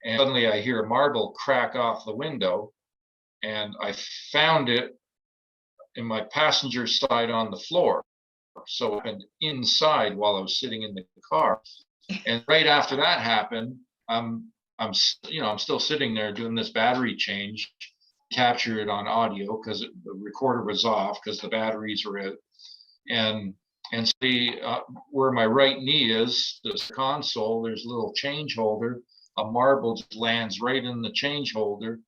and suddenly I hear a marble crack off the window, and I found it in my passenger side on the floor. So it happened inside while I was sitting in the car. And right after that happened, I'm still sitting there doing this battery change, capture it on audio because the recorder was off because the batteries were out, and see where my right knee is, this console, there's a little change holder, a marble just lands right in the change holder.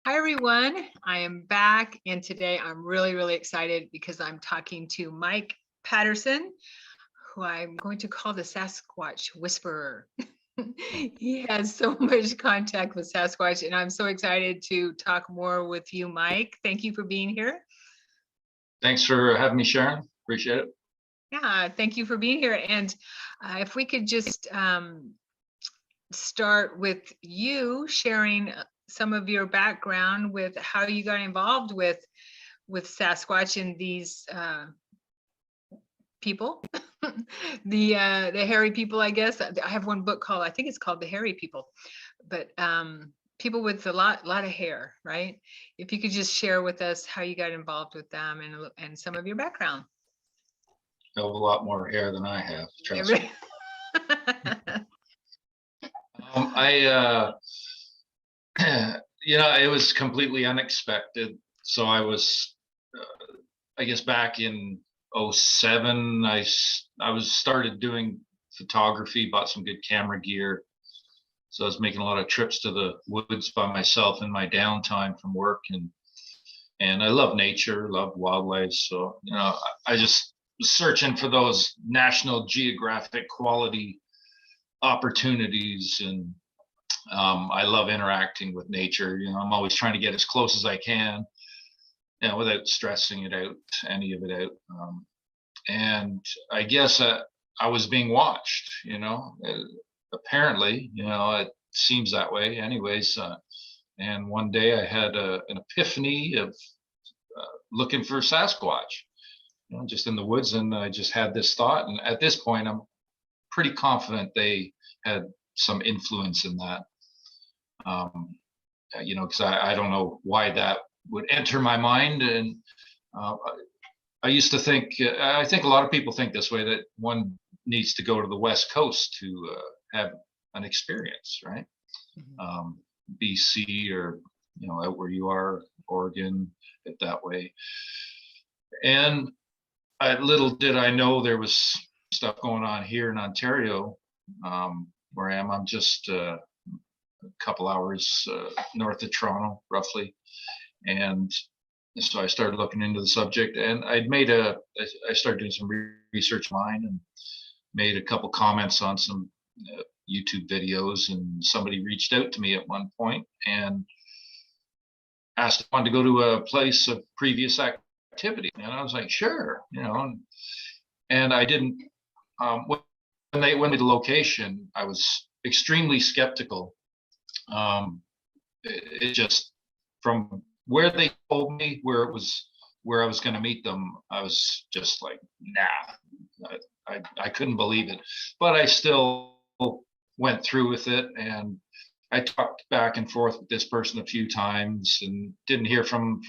Hi everyone, I am back, and today I'm really excited because I'm talking to Mike Paterson, who I'm going to call the Sasquatch Whisperer. He has so much contact with Sasquatch, and I'm so excited to talk more with you, Mike. Thank you for being here. Thanks for having me, Sharon. Appreciate it. Yeah, thank you for being here. And if we could just start with you sharing some of your background with how you got involved with Sasquatch and these people, the hairy people, I guess. I have one book called, I think it's called The Hairy People, but people with a lot of hair, right? If you could just share with us how you got involved with them and some of your background. You have a lot more hair than I have, trust me. It was completely unexpected. So I was, I guess back in 07, I started doing photography, bought some good camera gear. So I was making a lot of trips to the woods by myself in my downtime from work, and I love nature, love wildlife. So, I just was searching for those National Geographic quality opportunities, and I love interacting with nature. I'm always trying to get as close as I can, without stressing any of it out. And I guess I was being watched, apparently, it seems that way anyways. And one day I had an epiphany of looking for Sasquatch, just in the woods. And I just had this thought. And at this point, I'm pretty confident they had some influence in that. Because I don't know why that would enter my mind. And I used to think, I think a lot of people think this way, that one needs to go to the West Coast to have an experience, right? Mm-hmm. BC or, out where you are, Oregon, it that way. And little did I know there was stuff going on here in Ontario, where I am. I'm just a couple hours north of Toronto, roughly. And so I started looking into the subject, and I started doing some research online and made a couple comments on some YouTube videos, and somebody reached out to me at one point and asked if I wanted to go to a place of previous activity. And I was like, sure, and I didn't, when they went to the location, I was extremely skeptical. It just, from where they told me where I was going to meet them, I was just like, nah, I couldn't believe it. But I still went through with it, and I talked back and forth with this person a few times and didn't hear from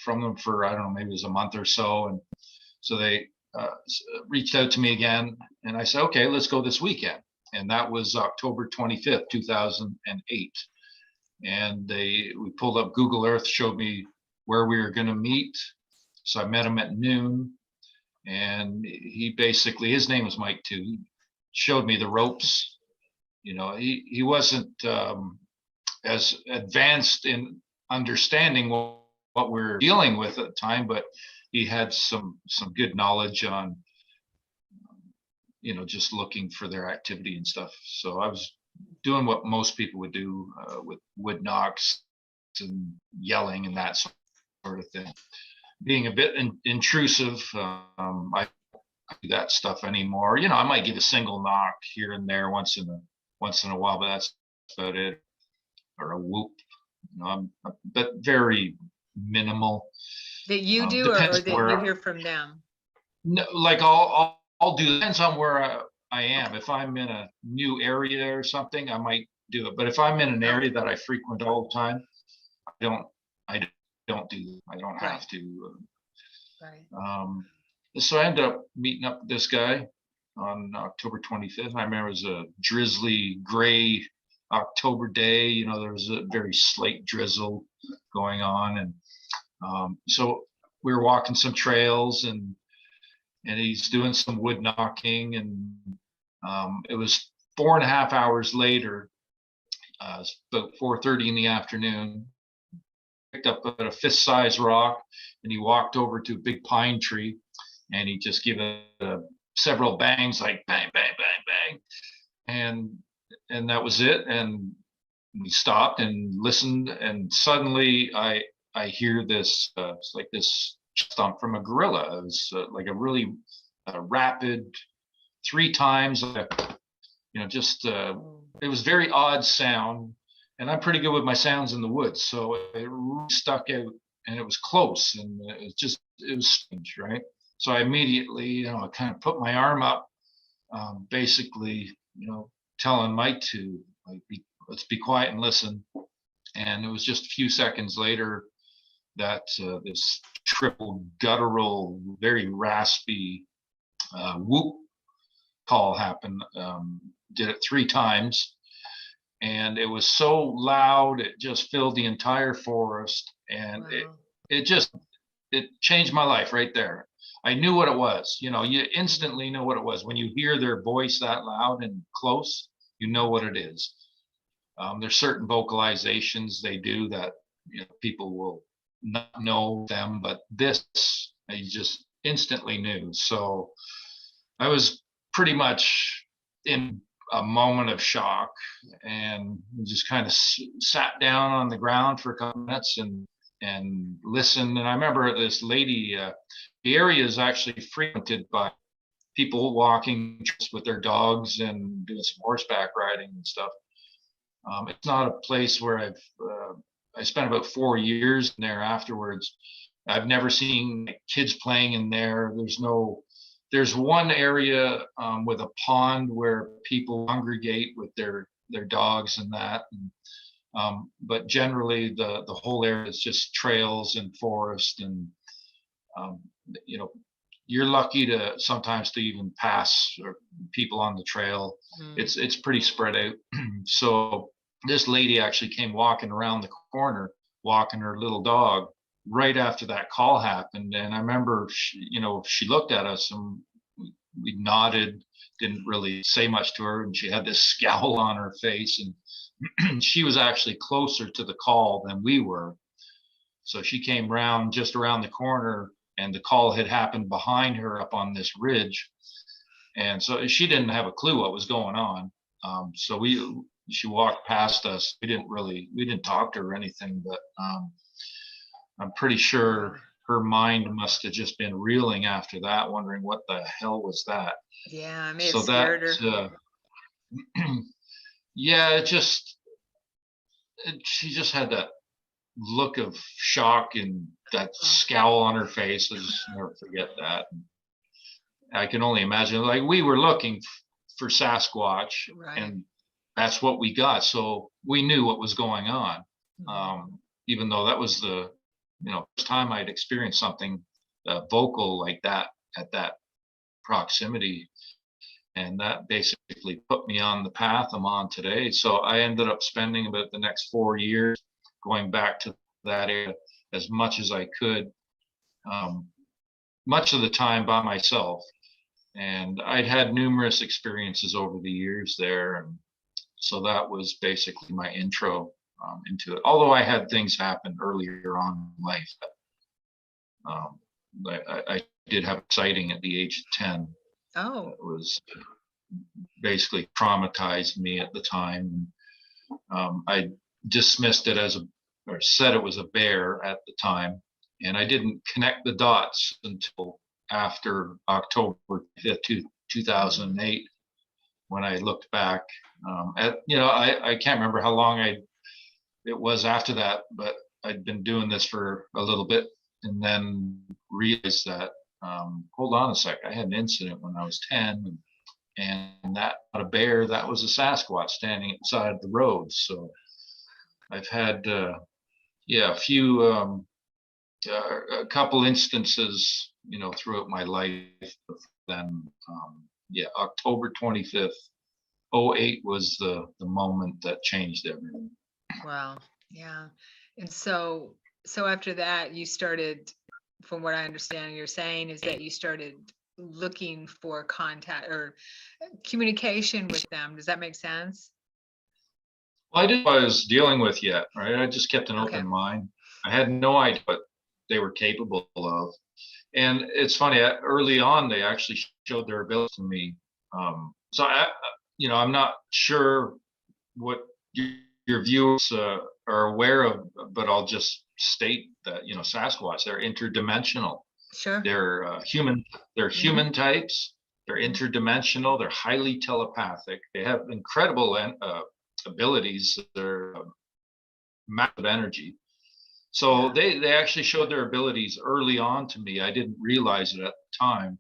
them for, I don't know, maybe it was a month or so. And so they reached out to me again, and I said, okay, let's go this weekend. And that was October 25th, 2008. And we pulled up Google Earth, showed me where we were going to meet. So I met him at noon, and he basically, his name was Mike too. He showed me the ropes. He wasn't as advanced in understanding what we're dealing with at the time, but he had some good knowledge on, just looking for their activity and stuff. So I was doing what most people would do with wood knocks and yelling and that sort of thing. Being a bit intrusive, I don't do that stuff anymore. I might give a single knock here and there once in once in a while, but that's about it. Or a whoop, but very minimal. That you do, or Depends that you where. hear from them? No, like I'll do. Depends on where I am. If I'm in a new area or something, I might do it. But if I'm in an area that I frequent all the time, I don't. I don't do that. I don't Right. have to. Right. So I ended up meeting up with this guy on October 25th. I remember it was a drizzly, gray October day. You know, there was a very slight drizzle going on, and so we were walking some trails, and he's doing some wood knocking, and it was 4.5 hours later, about 4:30 in the afternoon. Picked up a fist-sized rock, and he walked over to a big pine tree, and he just gave it several bangs, like bang, bang, bang, bang, and that was it. And we stopped and listened, and suddenly I hear this, it's like this stomp from a gorilla. It was like a really rapid, 3 times, just it was very odd sound, and I'm pretty good with my sounds in the woods, so it really stuck out, and it was close, and it was strange, right? So I immediately, I kind of put my arm up, basically, telling Mike to like let's be quiet and listen. And it was just a few seconds later that this triple guttural, very raspy whoop call happened. Did it 3 times, and it was so loud it just filled the entire forest, and Wow. it changed my life right there. I knew what it was. You instantly know what it was when you hear their voice that loud and close. You know what it is. There's certain vocalizations they do that people will not know them, but this I just instantly knew. So I was pretty much in a moment of shock, and just kind of sat down on the ground for a couple minutes and listened. And I remember this lady. The area is actually frequented by people walking with their dogs and doing some horseback riding and stuff. It's not a place where I spent about 4 years in there afterwards. I've never seen kids playing in there. There's one area with a pond where people congregate with their dogs and that. But generally the whole area is just trails and forest, and you're lucky to sometimes to even pass or people on the trail. It's pretty spread out. So this lady actually came walking around the corner, walking her little dog right after that call happened. And I remember she looked at us, and we nodded, didn't really say much to her, and she had this scowl on her face, and she was actually closer to the call than we were. So she came just around the corner, and the call had happened behind her up on this ridge. And so she didn't have a clue what was going on. So she walked past us. We didn't talk to her or anything, but I'm pretty sure her mind must have just been reeling after that, wondering what the hell was that. Yeah, I may have scared her. Yeah, she just had that look of shock and that scowl on her face. I'll just never forget that. I can only imagine, like, we were looking for Sasquatch, right, and that's what we got. So we knew what was going on. Even though that was the first time I'd experienced something vocal like that at that proximity. And that basically put me on the path I'm on today. So I ended up spending about the next 4 years going back to that area as much as I could, much of the time by myself. And I'd had numerous experiences over the years there. And so that was basically my intro into it. Although I had things happen earlier on in life. I did have a sighting at the age of 10. Oh. It was basically traumatized me at the time. I dismissed it or said it was a bear at the time, and I didn't connect the dots until after October 5th, 2008, when I looked back. I can't remember how long it was after that, but I'd been doing this for a little bit, and then realized that, hold on a sec, I had an incident when I was 10, and that not a bear, that was a Sasquatch standing outside the road. So I've had a couple instances, throughout my life. Then October 25th, 08 was the moment that changed everything. Wow. Yeah. And so after that, you started, from what I understand you're saying, is that you started looking for contact or communication with them. Does that make sense? Well, I didn't know what I was dealing with yet, right? I just kept an Okay. open mind. I had no idea what they were capable of. And it's funny, early on, they actually showed their ability to me. I'm not sure what your viewers are aware of, but I'll just state that, Sasquatch, they're interdimensional. Sure. They're human. They're Mhm. human types. They're Mhm. interdimensional. They're highly telepathic. They have incredible abilities. They're massive energy. So Yeah. they actually showed their abilities early on to me. I didn't realize it at the time.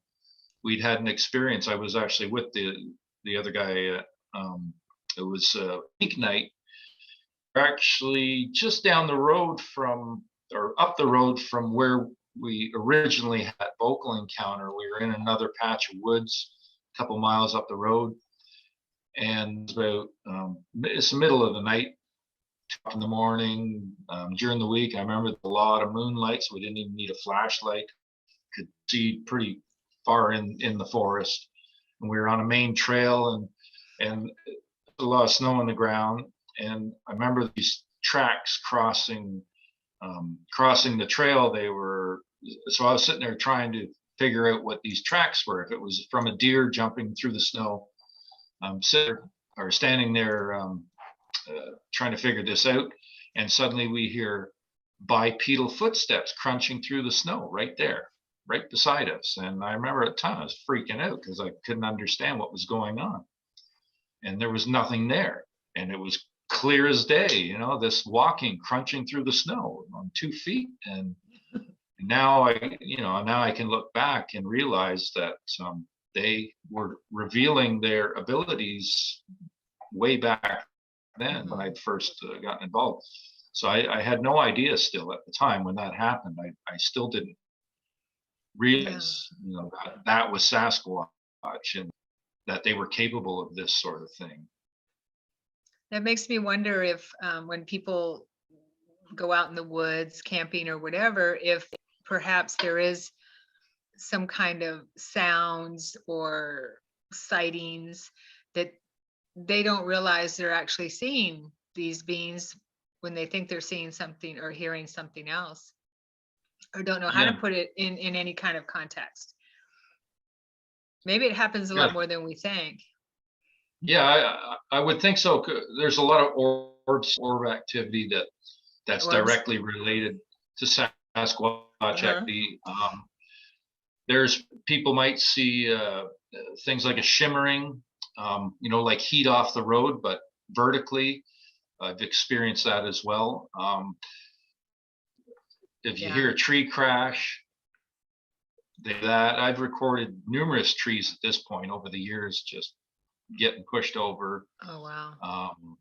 We'd had an experience. I was actually with the other guy. It was a weeknight. We're actually just down the road from, or up the road from where we originally had that vocal encounter. We were in another patch of woods a couple miles up the road, and about it's the middle of the night, in the morning. During the week, I remember a lot of moonlight, so we didn't even need a flashlight. Could see pretty far in the forest, and we were on a main trail, and a lot of snow on the ground. And I remember these tracks crossing the trail. So I was sitting there trying to figure out what these tracks were. If it was from a deer jumping through the snow, standing there, trying to figure this out. And suddenly we hear bipedal footsteps crunching through the snow right there, right beside us. And I remember at the time I was freaking out because I couldn't understand what was going on. And there was nothing there. And it was clear as day, this walking, crunching through the snow on 2 feet. And now I can look back and realize that they were revealing their abilities way back then when Mhm. I'd first gotten involved. So I had no idea still at the time when that happened. I still didn't Yeah. realize, that was Sasquatch and that they were capable of this sort of thing. That makes me wonder if, when people go out in the woods, camping or whatever, if perhaps there is some kind of sounds or sightings that they don't realize they're actually seeing these beings when they think they're seeing something or hearing something else, or don't know how to Yeah, put it in any kind of context. Maybe it happens a yeah, lot more than we think. yeah. I would think so. There's a lot of orb activity that's Orbs. directly related to Sasquatch Uh-huh. activity. There's people might see things like a shimmering, like heat off the road, but vertically. I've experienced that as well. If you Yeah. hear a tree crash, that I've recorded numerous trees at this point over the years just getting pushed over. Oh, wow. Um,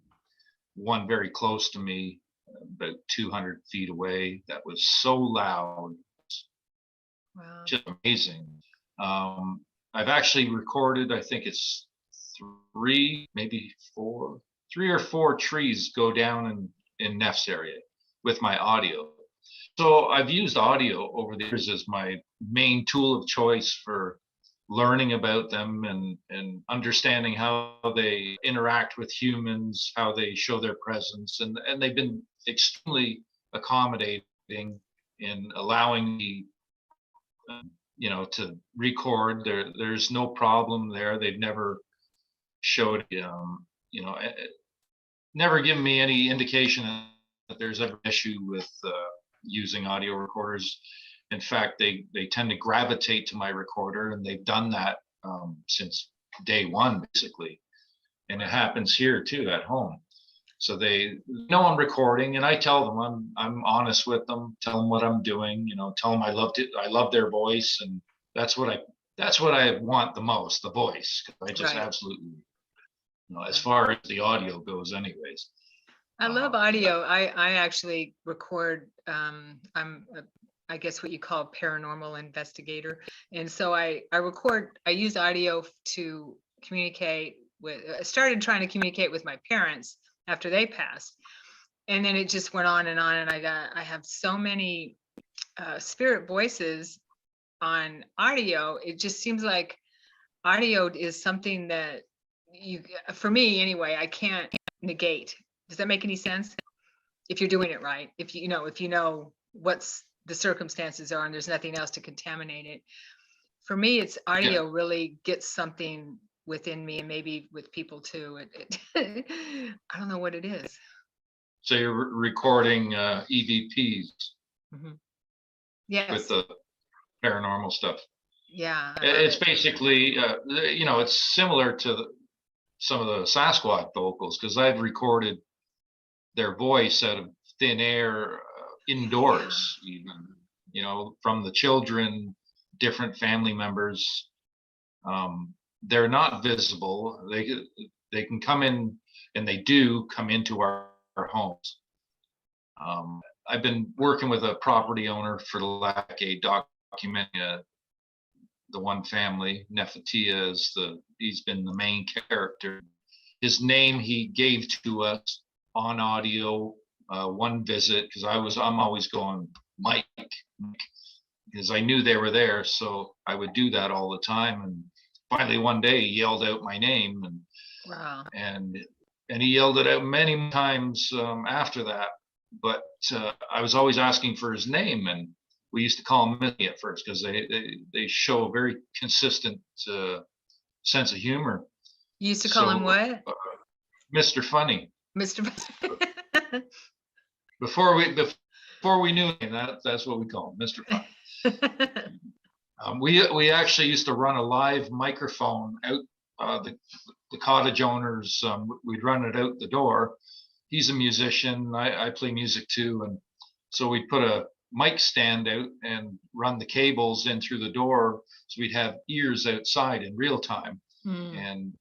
One very close to me, about 200 feet away, that was so loud, Wow. just amazing. I've actually recorded, I think it's three, maybe four, 3 or 4 trees go down in Neff's area with my audio. So I've used audio over the years as my main tool of choice for learning about them and understanding how they interact with humans, how they show their presence, and they've been extremely accommodating in allowing me, to record. There's no problem there. They've never showed, never given me any indication that there's ever an issue with using audio recorders. In fact, they tend to gravitate to my recorder, and they've done that since day one, basically. and it happens here too at home. So they know I'm recording, and I tell them I'm honest with them, tell them what I'm doing, tell them I love their voice, and that's what I want the most, the voice. 'Cause I just Right. absolutely, as far as the audio goes, anyways. I love Yeah, audio. I actually record. I guess what you call a paranormal investigator, and so I record. I use audio to communicate with. I started trying to communicate with my parents after they passed, and then it just went on and on. And I have so many spirit voices on audio. It just seems like audio is something that for me anyway, I can't negate. Does that make any sense? If you're doing it right, if you know what's the circumstances are and there's nothing else to contaminate it. For me, it's yeah. audio really gets something within me, and maybe with people too. I don't know what it is. So you're recording EVPs Mhm. with Yes. the paranormal stuff. Yeah, I love It's it. basically, it's similar to some of the Sasquatch vocals, because I've recorded their voice out of thin air, Yeah. indoors, even, from the children, different family members. They're not visible. They can come in, and they do come into our homes. I've been working with a property owner for the decade, documenting the one family. Nefertia he's been the main character. His name he gave to us on audio, one visit, because I'm always going Mike, because I knew they were there, so I would do that all the time. And finally one day he yelled out my name, Wow. and he yelled it out many times after that. But I was always asking for his name, and we used to call him Millie at first, because they show a very consistent sense of humor. You used to call him So what? Mr. Funny. Mr. Before we knew him, that's what we call him, Mr. Funny. We actually used to run a live microphone out, the cottage owners. We'd run it out the door. He's a musician. I play music too, and so we'd put a mic stand out and run the cables in through the door, so we'd have ears outside in real time. Mm. And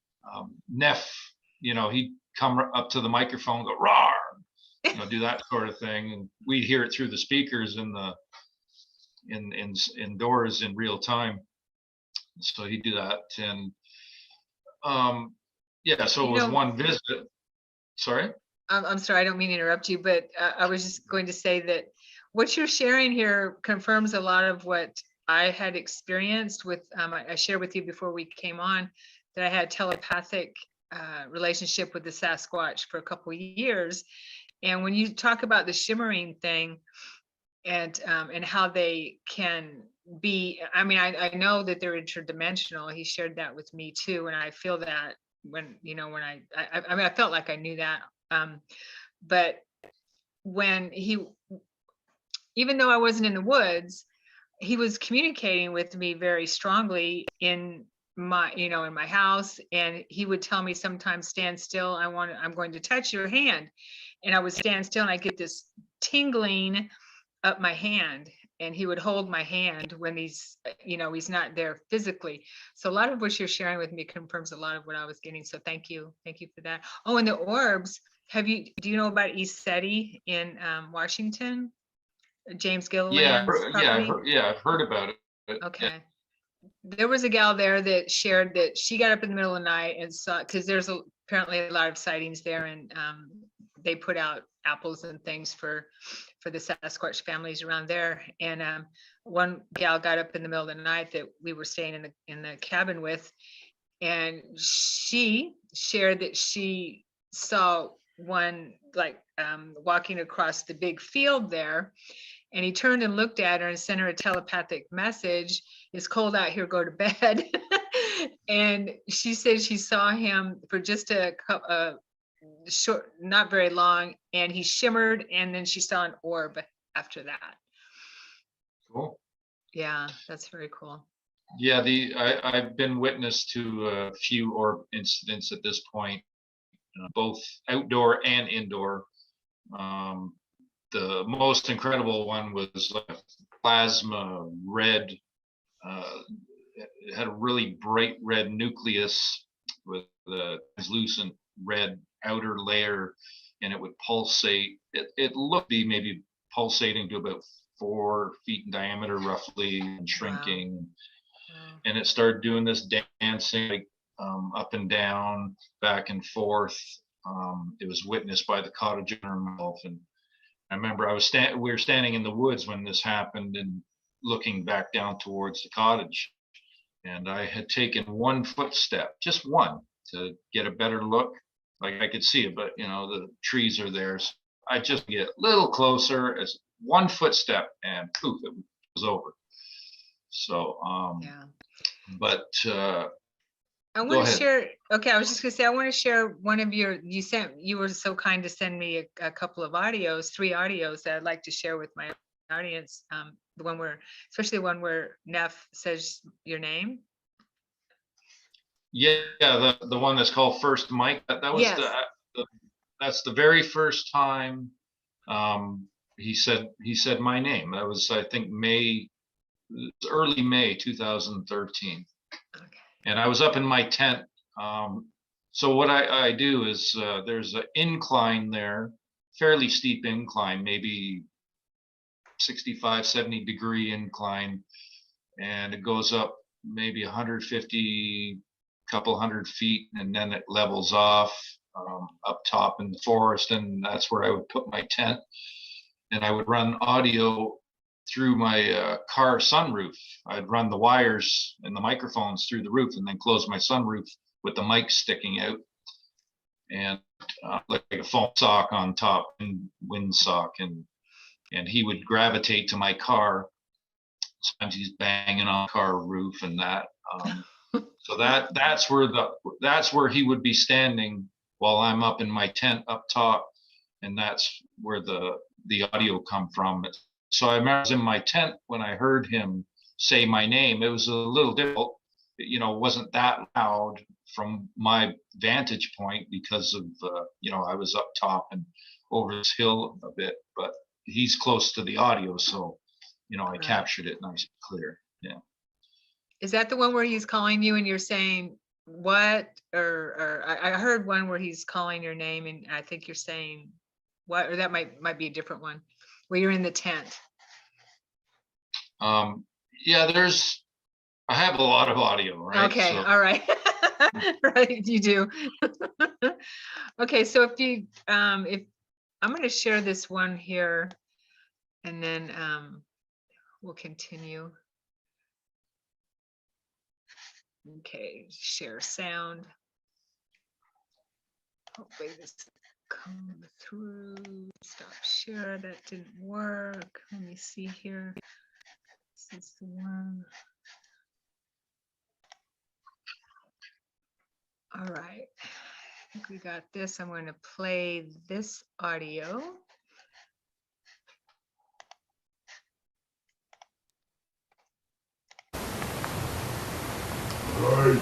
Neff, he'd come up to the microphone, go roar, do that sort of thing, and we'd hear it through the speakers indoors in real time. So he'd do that, and yeah. So it You was know, one visit. Sorry. I'm sorry, I don't mean to interrupt you, but I was just going to say that what you're sharing here confirms a lot of what I had experienced with, I shared with you before we came on that I had telepathic relationship with the Sasquatch for a couple of years. And when you talk about the shimmering thing and how they can be, I mean, I know that they're interdimensional. He shared that with me too. And I feel that when I mean, I felt like I knew that. But when even though I wasn't in the woods, he was communicating with me very strongly in my house. And he would tell me sometimes, stand still. I'm going to touch your hand. And I would stand still and I get this tingling up my hand, and he would hold my hand when he's not there physically. So a lot of what you're sharing with me confirms a lot of what I was getting. So thank you for that. Oh, and the orbs. Do you know about East Seti in Washington? James Yeah, Gilliland's property? I've heard about it. Yeah. Okay. There was a gal there that shared that she got up in the middle of the night and saw, because there's apparently a lot of sightings there, and they put out apples and things for the Sasquatch families around there. And one gal got up in the middle of the night that we were staying in the cabin with, and she shared that she saw one walking across the big field there, and he turned and looked at her and sent her a telepathic message. It's cold out here, go to bed. And she said she saw him for just a short, not very long, and he shimmered, and then she saw an orb after that. Cool. Yeah, that's very cool. Yeah, I've been witness to a few orb incidents at this point. both outdoor and indoor. The most incredible one was like a plasma red. It had a really bright red nucleus with a translucent red outer layer, and it would pulsate. It looked to be maybe pulsating to about 4 feet in diameter, roughly, and shrinking. Wow. And it started doing this dancing, like, up and down, back and forth. It was witnessed by the cottage owner himself, and I remember we were standing in the woods when this happened and looking back down towards the cottage. And I had taken one footstep, just one, to get a better look. Like I could see it, but the trees are there. So I just get a little closer, as one footstep, and poof, it was over. So, Yeah. but I go want to ahead. share. Okay, I was just gonna say I want to share one of you were so kind to send me a couple of audios, 3 audios that I'd like to share with my audience. Especially the one where Neff says your name. Yeah, the one that's called First Mike. That was Yes. that's the very first time he said my name. That was, I think, early May 2013. Okay. And I was up in my tent. So what I do is there's an incline there, fairly steep incline, maybe 65, 70 degree incline. And it goes up maybe 150, couple hundred feet, and then it levels off up top in the forest. And that's where I would put my tent. And I would run audio through my car sunroof. I'd run the wires and the microphones through the roof and then close my sunroof with the mic sticking out, and like a foam sock on top, and wind sock, and he would gravitate to my car. Sometimes he's banging on the car roof and that. So that's where he would be standing while I'm up in my tent up top, and that's where the audio come from. So I remember I was in my tent when I heard him say my name. It was a little difficult, it wasn't that loud from my vantage point because of I was up top and over this hill a bit, but he's close to the audio, so I captured it nice and clear. Yeah. Is that the one where he's calling you and you're saying what? Or I heard one where he's calling your name and I think you're saying what? Or that might be a different one where you're in the tent. Yeah, I have a lot of audio, right? Okay, so, all right. Right, you do. Okay, so if I'm going to share this one here, and then we'll continue. Okay, share sound. Hopefully this come through. Stop share. That didn't work. Let me see here. This is the one. All right. I think we got this. I'm going to play this audio. Right.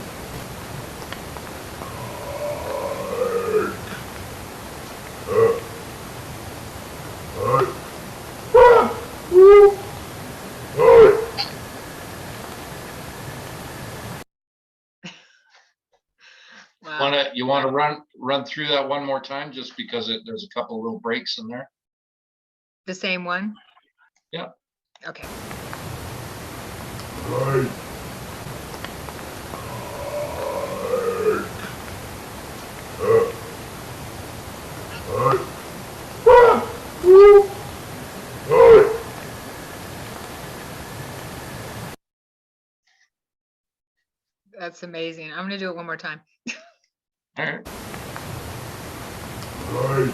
Wow. You want to run through that one more time, just because there's a couple of little breaks in there? The same one? Yeah. Okay. Right. That's amazing. I'm going to do it one more time. All right. Right.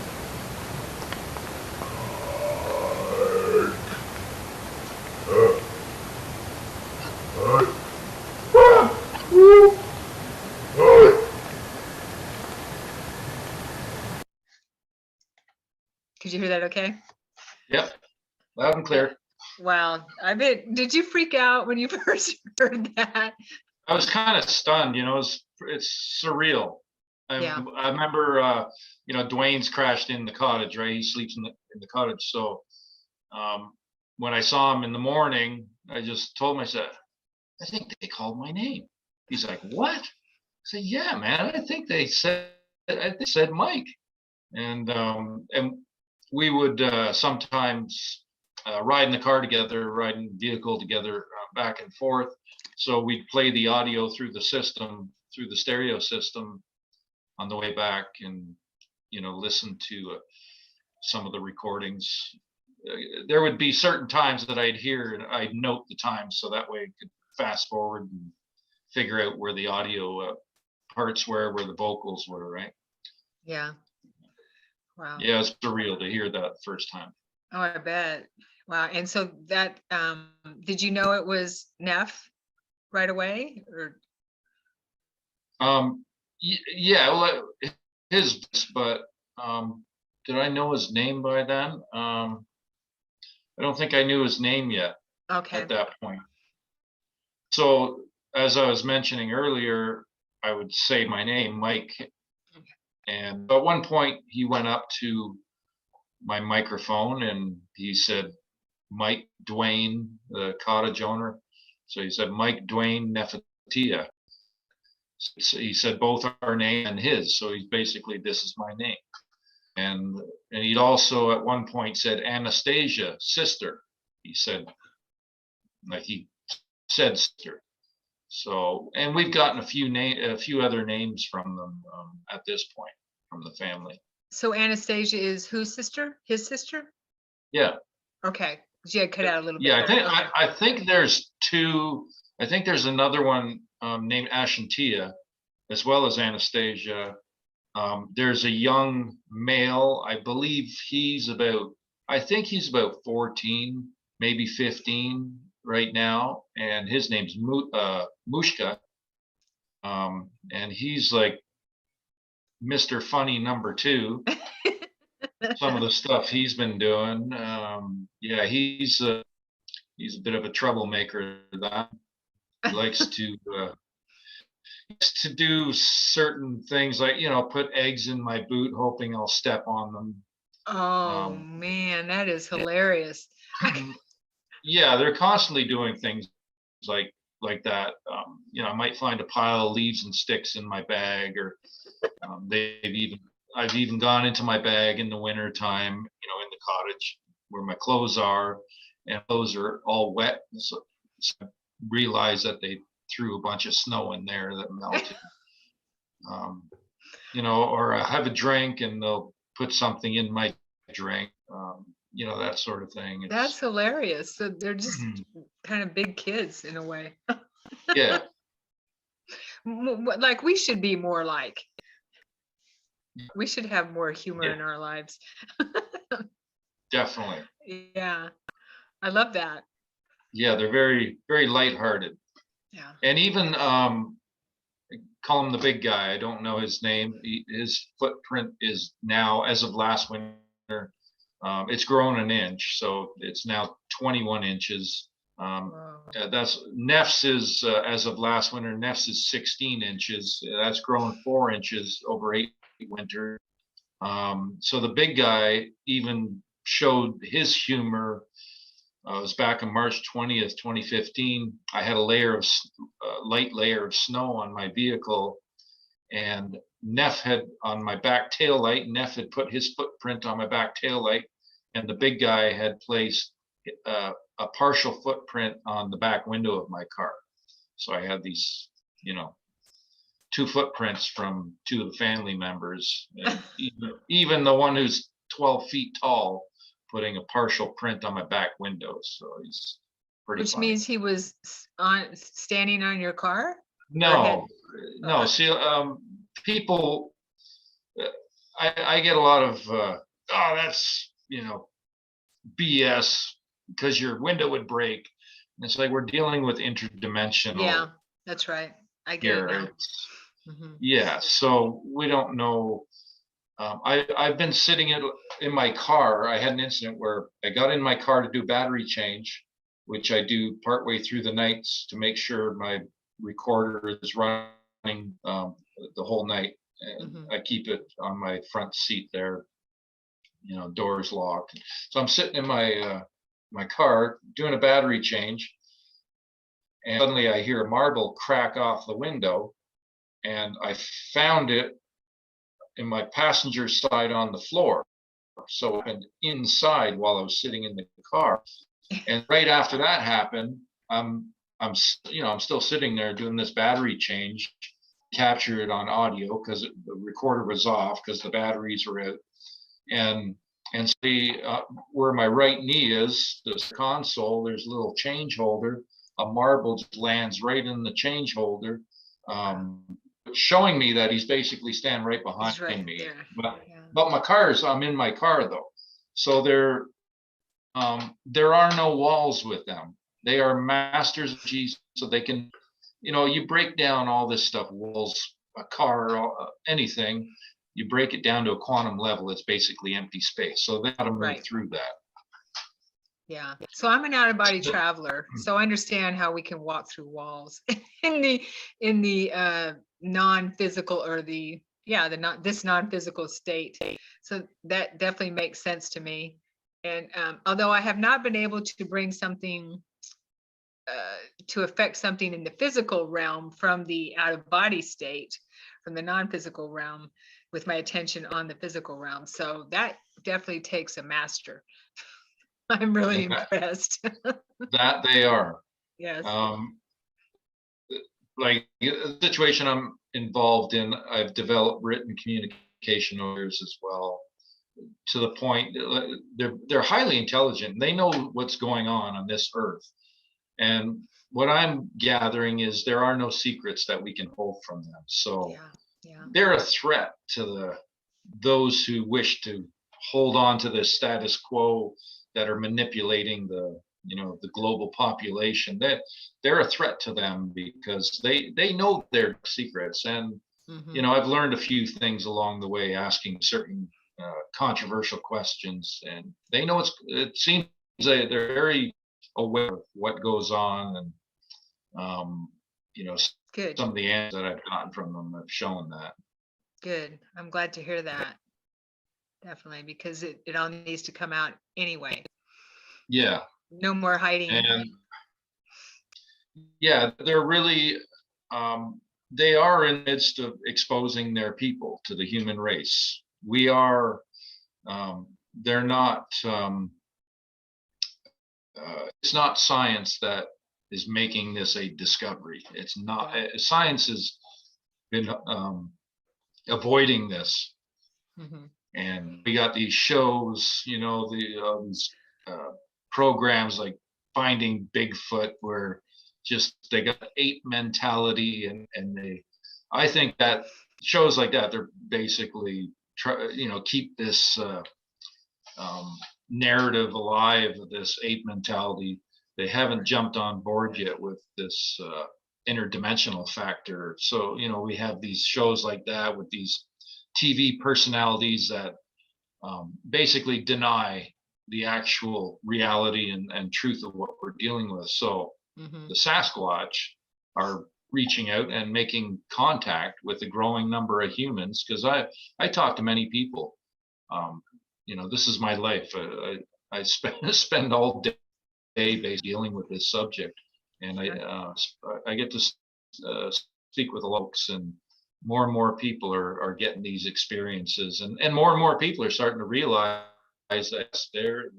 Could you hear that okay? Yep. Loud and clear. Wow. Did you freak out when you first heard that? I was kind of stunned, it's surreal. Yeah. I remember, Dwayne's crashed in the cottage, right? He sleeps in the cottage. So when I saw him in the morning, I just told him, I said, I think they called my name. He's like, what? I said, yeah, man, I think they said Mike. And we would sometimes ride in the car together, ride in the vehicle together, back and forth. So we'd play the audio through the system, through the stereo system on the way back, and listen to some of the recordings. There would be certain times that I'd hear and I'd note the times, so that way I could fast forward and figure out where the audio parts were, where the vocals were, right? Yeah. Wow. Yeah, it's surreal to hear that first time. Oh, I bet. Wow. And so that, did you know it was Neff right away, or? Yeah, well, but did I know his name by then? I don't think I knew his name yet Okay. at that point. So as I was mentioning earlier, I would say my name, Mike. And at one point he went up to my microphone and he said, Mike Dwayne, the cottage owner. So he said, Mike Dwayne Nefertia. So he said both our name and his. So he's basically, this is my name. And he'd also at one point said Anastasia, sister. He said, like he said sister. So, and we've gotten a few other names from them at this point from the family. So Anastasia is whose sister? His sister? Yeah. Okay. She had cut out a little bit. Yeah, Okay. I think there's two. I think there's another one named Ashantia, as well as Anastasia. There's a young male. I believe I think he's about 14, maybe 15 right now, and his name's Mushka. And he's like Mr. Funny #2. Some of the stuff he's been doing. Yeah, he's a bit of a troublemaker. That he likes to do certain things, like put eggs in my boot, hoping I'll step on them. Oh man, that is hilarious. Yeah, they're constantly doing things like that. I might find a pile of leaves and sticks in my bag, or I've even gone into my bag in the winter time, in the cottage where my clothes are, and those are all wet. So I realize that they threw a bunch of snow in there that melted. Or I have a drink and they'll put something in my drink, that sort of thing. That's hilarious. So they're just kind of big kids in a way. Yeah. Like we should be more like. We should have more humor in our lives. Definitely. Yeah. I love that. Yeah, they're very, very lighthearted. Yeah. And even call him the big guy. I don't know his name. His footprint is now, as of last winter, it's grown an inch, so it's now 21 inches. That's Neff's is as of last winter. Neff's is 16 inches. That's grown 4 inches over 8 winter. So the big guy even showed his humor. It was back on March 20th, 2015. I had a light layer of snow on my vehicle, and Neff had on my back tail light. Neff had put his footprint on my back tail light, and the big guy had placed a partial footprint on the back window of my car. So I had these, 2 footprints from 2 of the family members. Even the one who's 12 feet tall, putting a partial print on my back window. So he's pretty Which funny. means he was standing on your car? No. See, people, I get a lot of, that's, BS, because your window would break. And it's like, we're dealing with interdimensional. Yeah, that's right. I get it now. Yeah, so we don't know. I've been sitting in my car. I had an incident where I got in my car to do battery change, which I do partway through the nights to make sure my recorder is running the whole night. and Mhm. I keep it on my front seat there, doors locked. So I'm sitting in my car doing a battery change, and suddenly I hear a marble crack off the window, and I found it in my passenger side on the floor. So it happened inside while I was sitting in the car. And right after that happened, I'm still sitting there doing this battery change, capture it on audio because the recorder was off because the batteries were out, and see where my right knee is, the console. There's a little change holder. A marble just lands right in the change holder, um, showing me that he's basically standing right behind He's right me. there. But Yeah. I'm in my car though, so there are no walls with them. They are masters of Jesus, so they can, you break down all this stuff, walls, a car, anything, you break it down to a quantum level, it's basically empty space. So they got to move Right. through that. Yeah. So I'm an out of body traveler, so I understand how we can walk through walls in the non-physical, or the not this non-physical state. So that definitely makes sense to me. And although I have not been able to bring something to affect something in the physical realm from the out of body state, from the non-physical realm, with my attention on the physical realm. So that definitely takes a master. I'm really impressed. That they are. Yes. Like the situation I'm involved in, I've developed written communication orders as well, to the point they're highly intelligent. They know what's going on this earth. And what I'm gathering is there are no secrets that we can hold from them. So Yeah. they're a threat to those who wish to hold on to the status quo, that are manipulating the global population. That they're a threat to them because they know their secrets. And Mhm. I've learned a few things along the way, asking certain controversial questions, and they know it seems they're very aware of what goes on. And Good. some of the answers that I've gotten from them have shown that. Good. I'm glad to hear that. Definitely, because it all needs to come out anyway. Yeah. No more hiding. And yeah, they're really they are in the midst of exposing their people to the human race. We are they're not it's not science that is making this a discovery. It's not. Science has been avoiding this. Mhm. And we got these shows, these programs like Finding Bigfoot, where just they got ape mentality, and I think that shows like that, they're basically keep this narrative alive, this ape mentality. They haven't jumped on board yet with this interdimensional factor. So we have these shows like that with these TV personalities that basically deny the actual reality and truth of what we're dealing with. So the Sasquatch are reaching out and making contact with a growing number of humans, because I talk to many people. This is my life. I spend all day basically dealing with this subject, and I get to speak with folks, and more people are getting these experiences, and more people are starting to realize that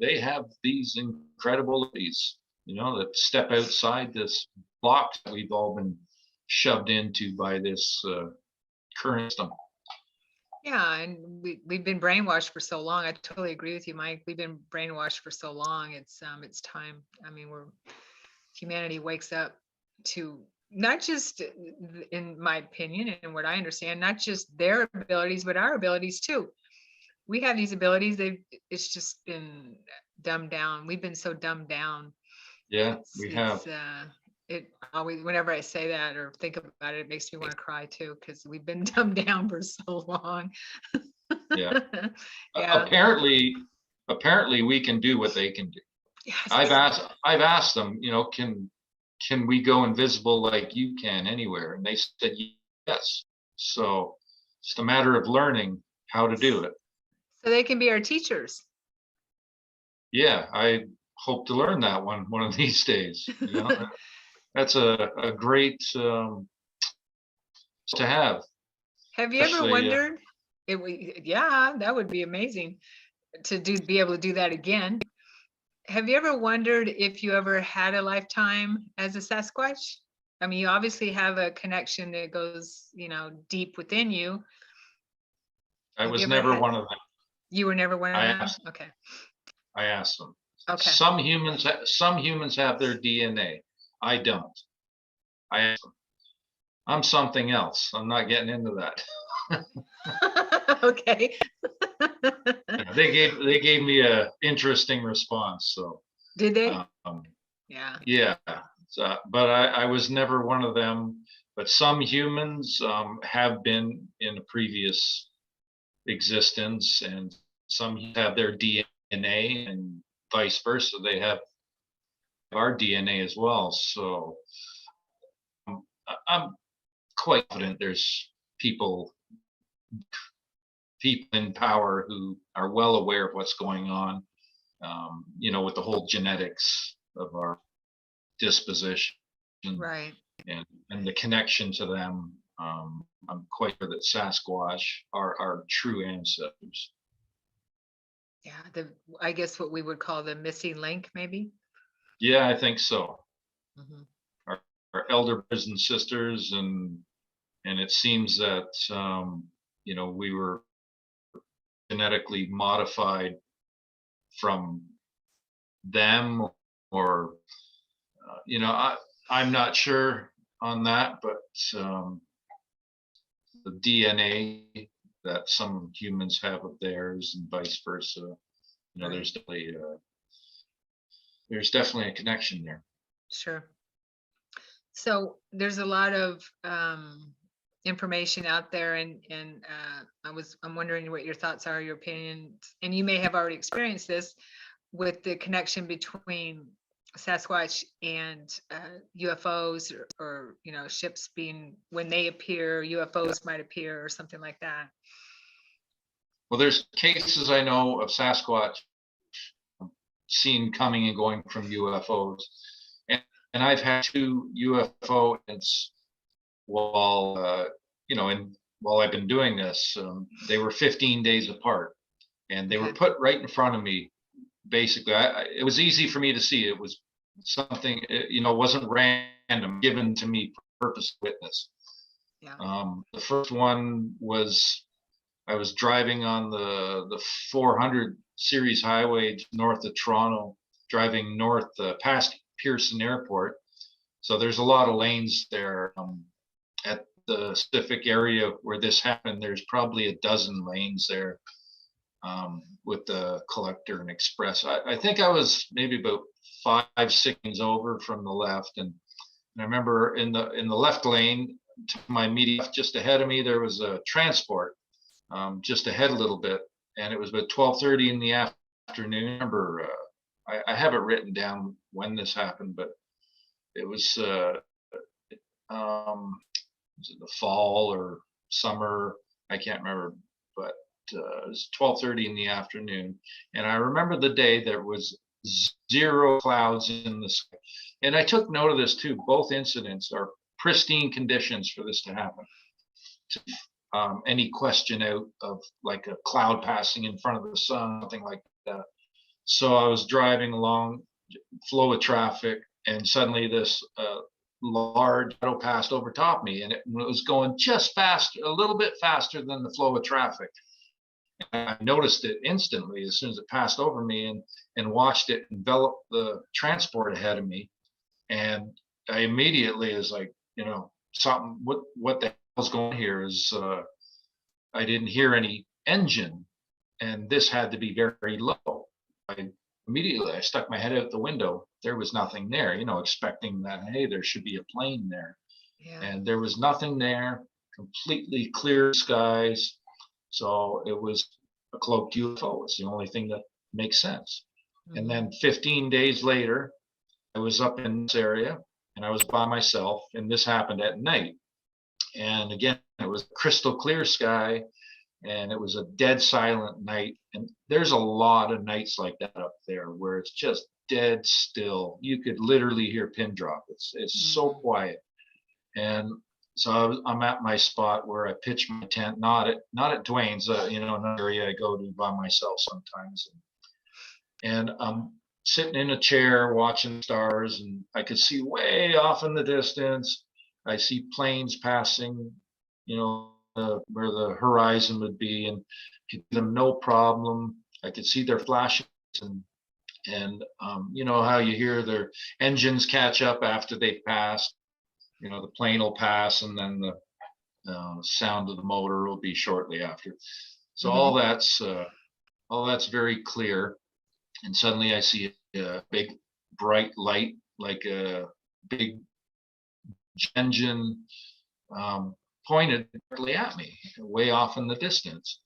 they have these incredible abilities, that step outside this box that we've all been shoved into by this current system. Yeah, and we've been brainwashed for so long. I totally agree with you, Mike. We've been brainwashed for so long. It's time. I mean, humanity wakes up to, not just, in my opinion and what I understand, not just their abilities, but our abilities too. We have these abilities. It's just been dumbed down. We've been so dumbed down. Yeah, we have. It always, whenever I say that or think about it, it makes me want to cry too, because we've been dumbed down for so long. Yeah. Yeah. Apparently we can do what they can do. Yes. I've asked them, can we go invisible like you can anywhere? And they said yes. So It's a matter of learning how to do it. So they can be our teachers. Yeah, I hope to learn that one of these days. That's a great to have, Have you ever especially wondered? Yeah, that would be amazing be able to do that again. Have you ever wondered if you ever had a lifetime as a Sasquatch? I mean, you obviously have a connection that goes, deep within you. I Have you was ever never had? one of them. You were never one of I them? asked. Okay. I asked them. Okay. Some humans have their DNA. I don't. I asked them. I'm something else. I'm not getting into that. Okay. They gave me a interesting response. So Did they? um, Yeah. yeah. So, but I was never one of them. But some humans have been in a previous existence, and some have their DNA, and vice versa. They have our DNA as well. So I'm quite confident there's people in power who are well aware of what's going on. With the whole genetics of our disposition, Right. and the connection to them. I'm quite sure that Sasquatch are our true ancestors. Yeah. I guess what we would call the missing link, maybe. Yeah, I think so. Mhm. Our elder brothers and sisters, and it seems that we were genetically modified from them, or I'm not sure on that, but the DNA that some humans have of theirs and vice versa, Right. there's definitely a connection there. Sure. So there's a lot of information out there, and I'm wondering what your thoughts are, your opinions, and you may have already experienced this with the connection between Sasquatch and UFOs, or ships being, when they appear, UFOs might appear or something like that. Well, there's cases I know of Sasquatch seen coming and going from UFOs, and I've had 2 UFO incidents while while I've been doing this. They were 15 days apart, and they were put right in front of me. Basically, it was easy for me to see. It was something, it wasn't random, given to me for purpose witness. Yeah. The first one was, I was driving on the 400 series highway north of Toronto, driving north past Pearson Airport. So there's a lot of lanes there. At the specific area where this happened, there's probably a dozen lanes there, with the collector and express. I think I was maybe about 5-6 lanes over from the left, and I remember in the left lane to my immediate, just ahead of me, there was a transport, just ahead a little bit, and it was about 12:30 in the afternoon. I remember, I have it written down when this happened, but it was it the fall or summer? I can't remember, but it was 12:30 in the afternoon, and I remember the day there was 0 clouds in the sky. And I took note of this too. Both incidents are pristine conditions for this to happen. Any question out of like a cloud passing in front of the sun, something like that. So I was driving along, flow of traffic, and suddenly this large auto passed over top me, and it was going just fast, a little bit faster than the flow of traffic. And I noticed it instantly as soon as it passed over me, and watched it envelop the transport ahead of me. And I immediately was like, something, what the hell's going on here? Is I didn't hear any engine, and this had to be very, very low. Immediately I stuck my head out the window. There was nothing there, expecting that, hey, there should be a plane there. Yeah. And there was nothing there, completely clear skies. So it was a cloaked UFO. It's the only thing that makes sense. Mm-hmm. And then 15 days later, I was up in this area, and I was by myself, and this happened at night. And again, It was crystal clear sky, and it was a dead silent night. And there's a lot of nights like that up there where it's just dead still. You could literally hear pin drop. It's so quiet. And so I'm at my spot where I pitch my tent, not at Dwayne's, another area I go to by myself sometimes. And I'm sitting in a chair watching stars, and I could see way off in the distance. I see planes passing, where the horizon would be, and could see them no problem. I could see their flashes, and you know how you hear their engines catch up after they've passed. The plane will pass, and then the sound of the motor will be shortly after. So all that's very clear. And suddenly I see a big bright light, like a big engine, pointed directly at me, way off in the distance.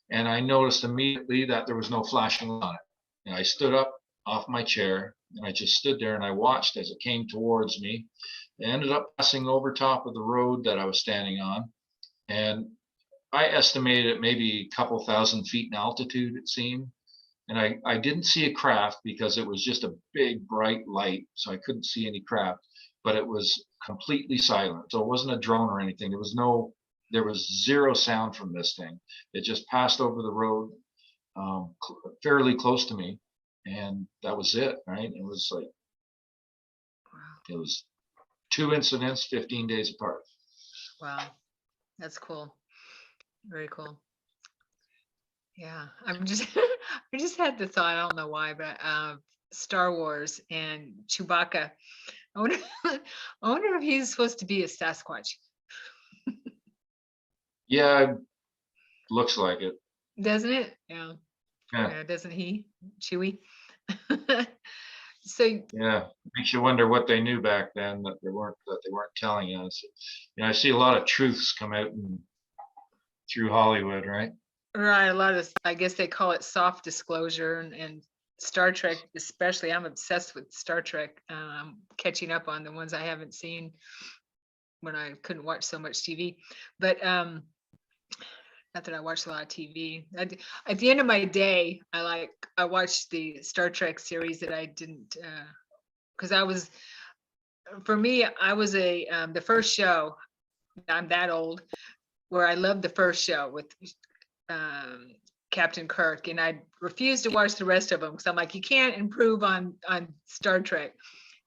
And I noticed immediately that there was no flashing on it. And I stood up off my chair, and I just stood there and I watched as it came towards me. It ended up passing over top of the road that I was standing on. And I estimated it maybe a couple thousand feet in altitude, it seemed. And I didn't see a craft because it was just a big bright light, so I couldn't see any craft, but it was completely silent. So it wasn't a drone or anything. There was zero sound from this thing. It just passed over the road, fairly close to me, and that was it, right? It was like, it was 2 incidents 15 days apart. Wow, that's cool. Very cool. Yeah, I'm just I just had the thought, I don't know why, but Star Wars and Chewbacca. I wonder, I wonder if he's supposed to be a Sasquatch. Yeah, looks like it. Doesn't it? Yeah. Yeah, doesn't he? Chewie. So Yeah, makes you wonder what they knew back then that they weren't telling us. I see a lot of truths come out through Hollywood, right? right, a lot of, I guess they call it soft disclosure, and Star Trek especially. I'm obsessed with Star Trek. Catching up on the ones I haven't seen when I couldn't watch so much TV. But not that I watched a lot of TV. At the end of my day, I watched the Star Trek series that I didn't, because for me, I was the first show. I'm that old, where I loved the first show with Captain Kirk, and I refused to watch the rest of them because I'm like, you can't improve on Star Trek.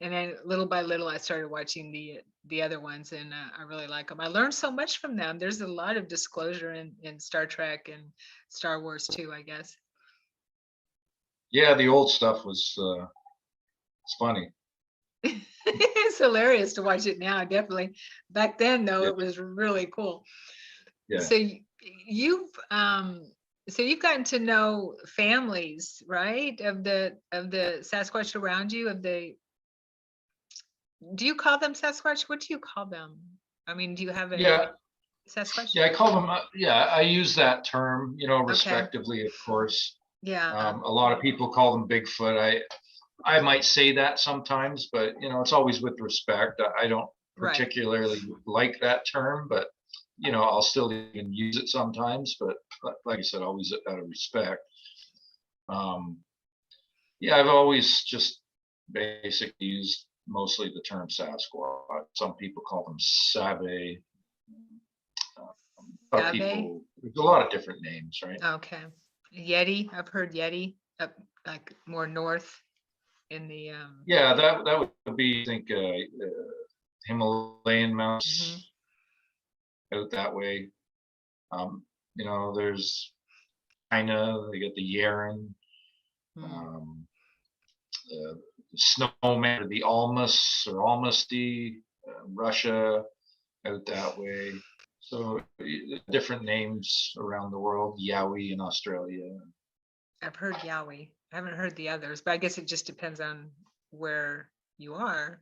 And then little by little, I started watching the other ones, and I really like them. I learned so much from them. There's a lot of disclosure in Star Trek and Star Wars too, I guess. Yeah, the old stuff was it's funny. It's hilarious to watch it now, definitely. Back then, though, Yeah. it was really cool. Yeah. So you've gotten to know families, right? Of the Sasquatch around you, do you call them Sasquatch? What do you call them? I mean, do you have a Sasquatch? Yeah, I call them. I use that term, respectively, of course. Yeah. A lot of people call them Bigfoot. I might say that sometimes, but it's always with respect. I don't particularly like that term, but I'll still even use it sometimes. But like I said, always out of respect. I've always just basically used mostly the term Sasquatch. Some people call them Sabe. People, there's a lot of different names, right? Okay. Yeti. I've heard Yeti up like more north in the Yeah, that would be, I think, Himalayan mountains out that way. There's China, they get the Yeren, the snowman, or the Almas or Almasty, Russia, out that way. So different names around the world. Yowie in Australia. I've heard Yowie. I haven't heard the others, but I guess it just depends on where you are.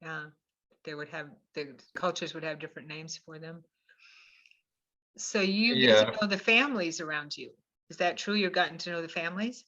Yeah, the cultures would have different names for them. So you get to know the families around you. Is that true? You've gotten to know the families?